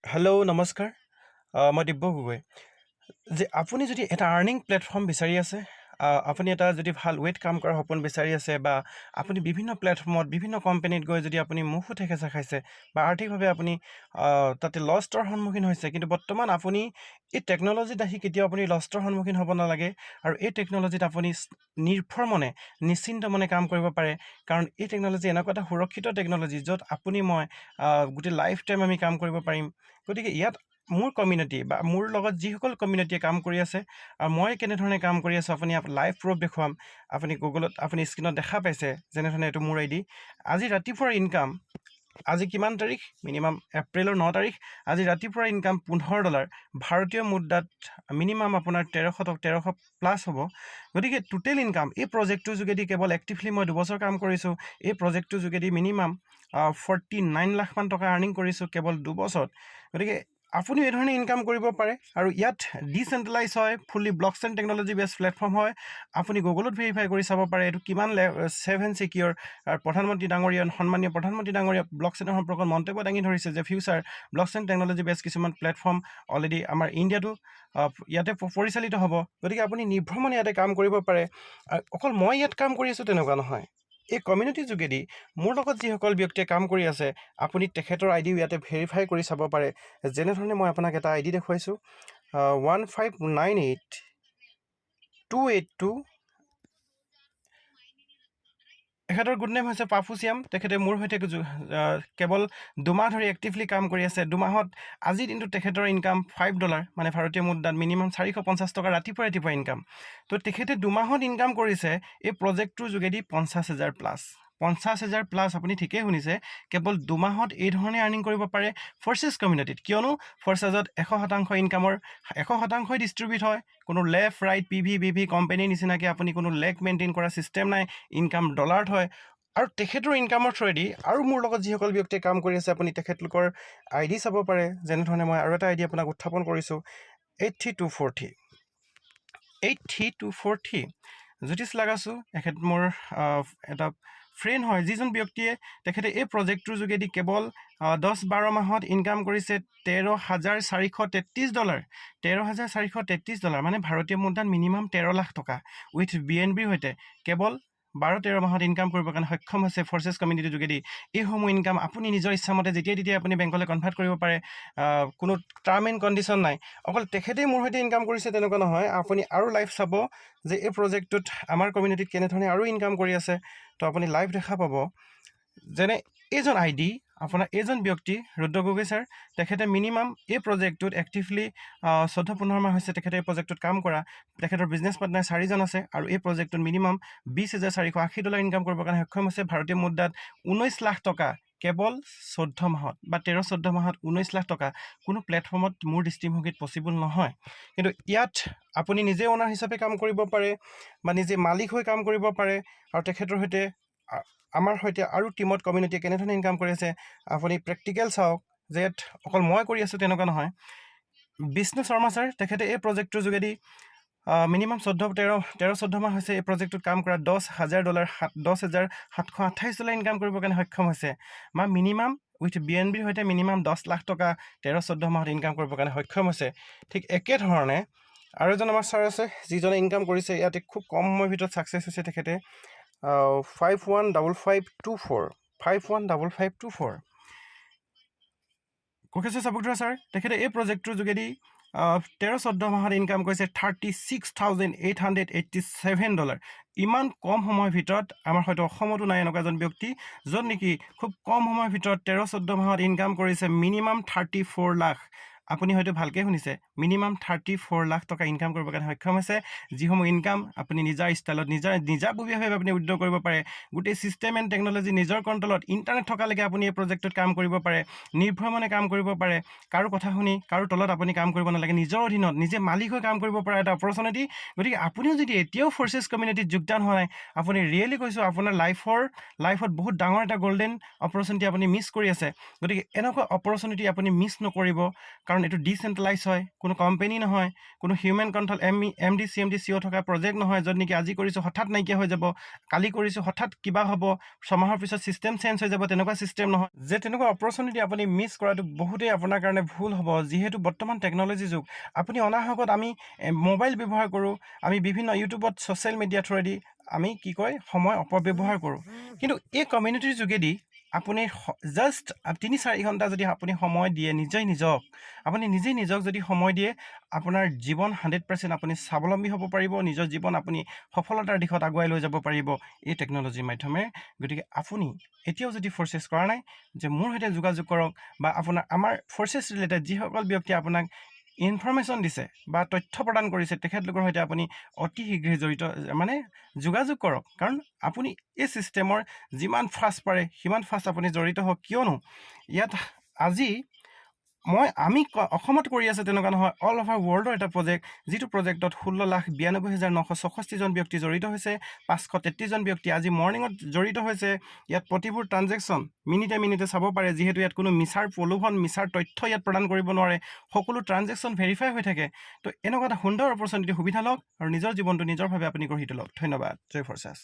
Hello' নমস্কাৰ। মই দিব্য গগৈ। যে আপুনি যদি এটা আৰ্নিং প্লেটফৰ্ম বিচাৰি আছে, আপুনি এটা যদি ভাল ৱেট কাম কৰাৰ সপোন বিচাৰি আছে, বা আপুনি বিভিন্ন প্লেটফৰ্মত বিভিন্ন কোম্পানীত গৈ যদি আপুনি মুখো ঠেকেচা খাইছে বা আৰ্থিকভাৱে আপুনি তাতে লষ্টৰ সন্মুখীন হৈছে, কিন্তু বৰ্তমান আপুনি এই টেকন'লজিত আহি কেতিয়াও আপুনি লষ্টৰ সন্মুখীন হ'ব নালাগে। আৰু এই টেকন'লজিত আপুনি নিৰ্ভৰ মনে নিশ্চিন্ত মনে কাম কৰিব পাৰে, কাৰণ এই টেকন'লজি এনেকুৱা এটা সুৰক্ষিত টেকন'লজি য'ত আপুনি মই গোটেই লাইফ টাইম আমি কাম কৰিব পাৰিম। গতিকে ইয়াত মোৰ কমিউনিটি বা মোৰ লগত যিসকল কমিউনিটিয়ে কাম কৰি আছে আৰু মই কেনেধৰণে কাম কৰি আছোঁ, আপুনি লাইভ প্ৰুফ দেখুৱাম। আপুনি গুগলত আপুনি স্ক্ৰীণত দেখা পাইছে যেনেধৰণে এইটো মোৰ আইডি। আজি ৰাতিপুৱাৰ ইনকাম, আজি কিমান তাৰিখ? মিনিমাম এপ্ৰিলৰ 9 তাৰিখ। আজি ৰাতিপুৱাৰ ইনকাম $15 ভাৰতীয় মুদ্ৰাত, মিনিমাম আপোনাৰ 1300 প্লাছ হ'ব। গতিকে টোটেল ইনকাম এই প্ৰজেক্টটোৰ যোগেদি কেৱল এক্টিভলি মই 2 বছৰ কাম কৰিছোঁ। এই প্ৰজেক্টটোৰ যোগেদি মিনিমাম 49 লাখমান টকা আৰ্নিং কৰিছোঁ কেৱল 2 বছৰত। গতিকে আপুনিও এই ধৰণে ইনকাম কৰিব পাৰে। আৰু ইয়াত ডিচেণ্ট্ৰেলাইজ হয়, ফুল্লি ব্লকচেইন টেকন'লজি বেছ প্লেটফৰ্ম হয়। আপুনি গুগলত ভেৰিফাই কৰি চাব পাৰে এইটো কিমান ছেফ এণ্ড ছিকিউৰ। আৰু প্ৰধানমন্ত্ৰী ডাঙৰীয়া, সন্মানীয় প্ৰধানমন্ত্ৰী ডাঙৰীয়া ব্লকচেইনৰ সম্পৰ্কত মন্তব্য দাঙি ধৰিছে যে ফিউচাৰ ব্লকচেইন টেকন'লজি বেছ কিছুমান প্লেটফৰ্ম অলৰেডি আমাৰ ইণ্ডিয়াতো ইয়াতে পৰিচালিত হ'ব। গতিকে আপুনি নিৰ্ভৰমনে ইয়াতে কাম কৰিব পাৰে। অকল মই ইয়াত কাম কৰি আছোঁ তেনেকুৱা নহয়। এই কমিউনিটিৰ যোগেদি মোৰ লগত যিসকল ব্যক্তিয়ে কাম কৰি আছে, আপুনি তেখেতৰ আইডিও ইয়াতে ভেৰিফাই কৰি চাব পাৰে। যেনেধৰণে মই আপোনাক এটা আইডি দেখুৱাইছোঁ, 1598282। তেখেতৰ গুড নেম হৈছে পাফুচিয়াম। তেখেতে মোৰ সৈতে কেৱল 2 মাহ ধৰি এক্টিভলি কাম কৰি আছে। 2 মাহত আজিৰ দিনটোত তেখেতৰ ইনকাম $5, মানে ভাৰতীয় মুদ্ৰাত মিনিমাম 450 টকা ৰাতিপুৱা ইনকাম। তো তেখেতে 2 মাহত ইনকাম কৰিছে এই প্ৰজেক্টটোৰ যোগেদি 50,000 প্লাছ। 50,000 প্লাছ, আপুনি ঠিকেই শুনিছে। কেৱল 2 মাহত এই ধৰণে আৰ্নিং কৰিব পাৰে ফ'ৰ্চেছ কমিউনিটিত। কিয়নো ফ'ৰ্চেছত 100% ইনকামৰ 100% ডিষ্ট্ৰিবিউট হয়। কোনো লেফ্ট ৰাইট PV কোম্পানীৰ নিচিনাকৈ আপুনি কোনো লেগ মেইনটেইন কৰা ছিষ্টেম নাই। ইনকাম ডলাৰত হয়। আৰু তেখেতৰ ইনকামৰ থ্ৰুৱেদি আৰু মোৰ লগত যিসকল ব্যক্তিয়ে কাম কৰি আছে, আপুনি তেখেতলোকৰ আইডি চাব পাৰে। যেনেধৰণে মই আৰু এটা আইডি আপোনাক উত্থাপন কৰিছোঁ, 83243। জ্যোতিষ লাগাছো, তেখেত মোৰ এটা ফ্ৰেণ্ড হয়, যিজন ব্যক্তিয়ে তেখেতে এই প্ৰজেক্টটোৰ যোগেদি কেৱল 10-12 মাহত ইনকাম কৰিছে $13,433। $13,433 মানে ভাৰতীয় মুদ্ৰাত মিনিমাম 13 লাখ টকা উইথ BNBৰ সৈতে কেৱল 12-13 মাহত ইনকাম কৰিবৰ কাৰণে সক্ষম হৈছে ফ'ৰ্চেছ কমিউনিটিৰ যোগেদি। এইসমূহ ইনকাম আপুনি নিজৰ ইচ্ছামতে যেতিয়াই তেতিয়াই আপুনি বেংকলৈ কনভাৰ্ট কৰিব পাৰে। কোনো টাৰ্ম এণ্ড কণ্ডিশ্যন নাই। অকল তেখেতেই মোৰ সৈতে ইনকাম কৰিছে তেনেকুৱা নহয়। আপুনি আৰু লাইভ চাব যে এই প্ৰজেক্টটোত আমাৰ কমিউনিটিত কেনেধৰণে আৰু ইনকাম কৰি আছে। তো আপুনি লাইভ দেখা পাব। যেনে এইজন আইডি, আপোনাৰ এইজন ব্যক্তি ৰুদ্ৰ গগৈ ছাৰ, তেখেতে মিনিমাম এই প্ৰজেক্টটোত এক্টিভলি 14-15 মাহ হৈছে তেখেতে এই প্ৰজেক্টটোত কাম কৰা। তেখেতৰ বিজনেছ পাৰ্টনাৰ 4জন আছে। আৰু এই প্ৰজেক্টটোত মিনিমাম $20,480 ইনকাম কৰিবৰ কাৰণে সক্ষম হৈছে ভাৰতীয় মুদ্ৰাত 19 লাখ টকা কেৱল 14 মাহত বা 13-14 মাহত 19 লাখ টকা। কোনো প্লেটফৰ্মত মোৰ দৃষ্টিভংগীত পচিবল নহয়। কিন্তু ইয়াত আপুনি নিজে অনাৰ হিচাপে কাম কৰিব পাৰে বা নিজে মালিক হৈ কাম কৰিব পাৰে। আৰু তেখেতৰ সৈতে আমাৰ সৈতে আৰু টিমত কমিউনিটিয়ে কেনেধৰণে ইনকাম কৰি আছে আপুনি প্ৰেক্টিকেল চাওক। যে অকল মই কৰি আছোঁ তেনেকুৱা নহয়। বিষ্ণু শৰ্মা ছাৰ, তেখেতে এই প্ৰজেক্টটোৰ যোগেদি মিনিমাম 13-14 মাহ হৈছে এই প্ৰজেক্টটোত কাম কৰা $10,728 ইনকাম কৰিবৰ কাৰণে সক্ষম হৈছে। বা মিনিমাম উইথ BNBৰ সৈতে মিনিমাম 10 লাখ টকা 13-14 মাহত ইনকাম কৰিবৰ কাৰণে সক্ষম হৈছে। ঠিক একেধৰণে আৰু এজন আমাৰ ছাৰ আছে, যিজনে ইনকাম কৰিছে ইয়াতে খুব কম সময়ৰ ভিতৰত ছাকচেছ হৈছে। তেখেতে 515524 কোকেশ্বৰ চাবুকধৰা ছাৰ, তেখেতে এই প্ৰজেক্টটোৰ যোগেদি 13-14 মাহত ইনকাম কৰিছে $36,887। ইমান কম সময়ৰ ভিতৰত আমাৰ হয়তো অসমতো নাই এনেকুৱা এজন ব্যক্তি য'ত নেকি খুব কম সময়ৰ ভিতৰত 13-14 মাহত ইনকাম কৰিছে মিনিমাম 34 লাখ। আপুনি হয়তো ভালকৈ শুনিছে, মিনিমাম 34 লাখ টকা ইনকাম কৰিবৰ কাৰণে সক্ষম হৈছে। যিসমূহ ইনকাম আপুনি নিজৰ ষ্টাইলত নিজাববীয়াভাৱে আপুনি উইথড্ৰ কৰিব পাৰে। গোটেই ছিষ্টেম এণ্ড টেকন'লজি নিজৰ কণ্ট্ৰলত, ইণ্টাৰনেট থকালৈকে আপুনি এই প্ৰজেক্টটোত কাম কৰিব পাৰে। নিৰ্ভৰমনে কাম কৰিব পাৰে। কাৰো কথা শুনি কাৰো তলত আপুনি কাম কৰিব নালাগে। নিজৰ অধীনত নিজে মালিক হৈ কাম কৰিব পৰা এটা অপৰচুনিটি। গতিকে আপুনিও যদি এতিয়াও ফ'ৰ্চেছ কমিউনিটিত যোগদান হোৱা নাই, আপুনি ৰিয়েলি কৈছোঁ আপোনাৰ লাইফত বহুত ডাঙৰ এটা গল্ডেন অপৰচুনিটি আপুনি মিছ কৰি আছে। গতিকে এনেকুৱা অপৰচুনিটি আপুনি মিছ নকৰিব। কাৰণ কাৰণ এইটো ডিচেণ্ট্ৰেলাইজ হয়, কোনো কোম্পানী নহয়, কোনো human control MD CMD CO থকা প্ৰজেক্ট নহয়, য'ত নেকি আজি কৰিছোঁ হঠাৎ নাইকিয়া হৈ যাব, কালি কৰিছোঁ হঠাৎ কিবা হ'ব, ছমাহৰ পিছত ছিষ্টেম চেঞ্জ হৈ যাব, তেনেকুৱা ছিষ্টেম নহয়। যে তেনেকুৱা অপৰচুনিটি আপুনি মিছ কৰাটো বহুতেই আপোনাৰ কাৰণে ভুল হ'ব, যিহেতু বৰ্তমান টেকন'লজি যুগ। আপুনি অনাহকত আমি মোবাইল ব্যৱহাৰ কৰোঁ, আমি বিভিন্ন ইউটিউবত ছ'চিয়েল মিডিয়া থ্ৰুৱেদি আমি কি কয় সময় অপব্যৱহাৰ কৰোঁ। কিন্তু এই কমিউনিটিৰ যোগেদি আপুনি জাষ্ট 3-4 ঘণ্টা যদি আপুনি সময় দিয়ে আপুনি নিজেই নিজক যদি সময় দিয়ে, আপোনাৰ জীৱন 100% আপুনি স্বাৱলম্বী হ'ব পাৰিব, নিজৰ জীৱন আপুনি সফলতাৰ দিশত আগুৱাই লৈ যাব পাৰিব এই টেকন'লজিৰ মাধ্যমেৰে। গতিকে আপুনি এতিয়াও যদি ফ'ৰ্চেছ কৰা নাই যে মোৰ সৈতে যোগাযোগ কৰক, বা আমাৰ ফ'ৰ্চেছ ৰিলেটেড যিসকল ব্যক্তিয়ে আপোনাক ইনফৰমেশ্যন দিছে বা তথ্য প্ৰদান কৰিছে, তেখেতলোকৰ সৈতে আপুনি অতি শীঘ্ৰে যোগাযোগ কৰক। কাৰণ আপুনি এই ছিষ্টেমৰ যিমান ফাষ্ট পাৰে সিমান ফাষ্ট আপুনি জড়িত হওক, কিয়নো ইয়াত আজি আমি অসমত কৰি আছে তেনেকুৱা নহয়, অল অভাৰ ৱৰ্ল্ডৰ এটা প্ৰজেক্ট, যিটো প্ৰজেক্টত 16,92,964জন ব্যক্তি জড়িত হৈছে, 533জন ব্যক্তি আজি মৰ্ণিঙত জড়িত হৈছে। ইয়াত প্ৰতিবোৰ ট্ৰানজেকশ্যন মিনিটে চাব পাৰে, যিহেতু ইয়াত কোনো মিছাৰ প্ৰলোভন, মিছাৰ তথ্য ইয়াত প্ৰদান কৰিব নোৱাৰে, সকলো ট্ৰানজেকশ্যন ভেৰিফাই হৈ থাকে। তো এনেকুৱা এটা সুন্দৰ অপৰচুনিটি সুবিধা লওক আৰু নিজৰ জীৱনটো নিজৰভাৱে আপুনি গঢ়ি তোলক। ধন্যবাদ। জয় ফ'ৰ্চেছ।